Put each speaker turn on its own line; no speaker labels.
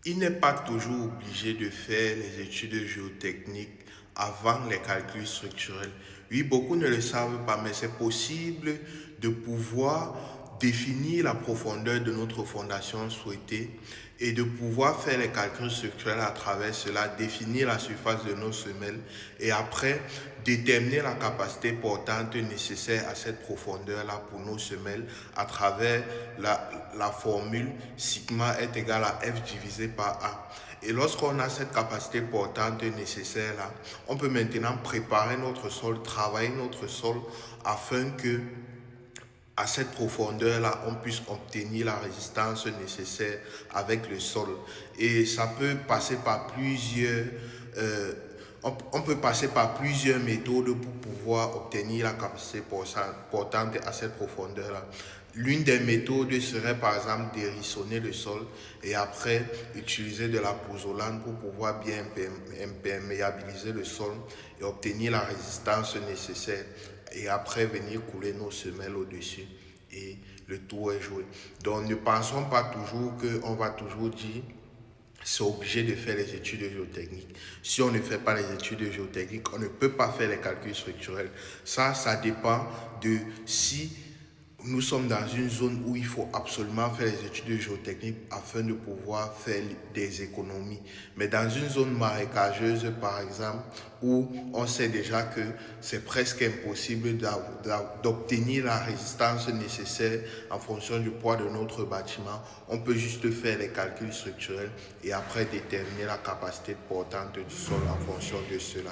Il n'est pas toujours obligé de faire les études géotechniques avant les calculs structurels. Oui, beaucoup ne le savent pas, mais c'est possible de pouvoir définir la profondeur de notre fondation souhaitée et de pouvoir faire les calculs structurels à travers cela, définir la surface de nos semelles et après déterminer la capacité portante nécessaire à cette profondeur-là pour nos semelles à travers la formule sigma est égal à F divisé par A. Et lorsqu'on a cette capacité portante nécessaire là, on peut maintenant préparer notre sol, travailler notre sol afin que à cette profondeur-là, on puisse obtenir la résistance nécessaire avec le sol. Et ça peut passer par euh, on peut passer par plusieurs méthodes pour pouvoir obtenir la capacité portante à cette profondeur-là. L'une des méthodes serait par exemple d'hérissonner le sol et après utiliser de la pouzzolane pour pouvoir bien imperméabiliser le sol et obtenir la résistance nécessaire et après venir couler nos semelles au-dessus et le tour est joué. Donc ne pensons pas toujours qu'on va toujours dire c'est obligé de faire les études géotechniques. Si on ne fait pas les études géotechniques, on ne peut pas faire les calculs structurels. Ça dépend de si nous sommes dans une zone où il faut absolument faire les études géotechniques afin de pouvoir faire des économies. Mais dans une zone marécageuse, par exemple, où on sait déjà que c'est presque impossible d'obtenir la résistance nécessaire en fonction du poids de notre bâtiment, on peut juste faire les calculs structurels et après déterminer la capacité portante du sol en fonction de cela.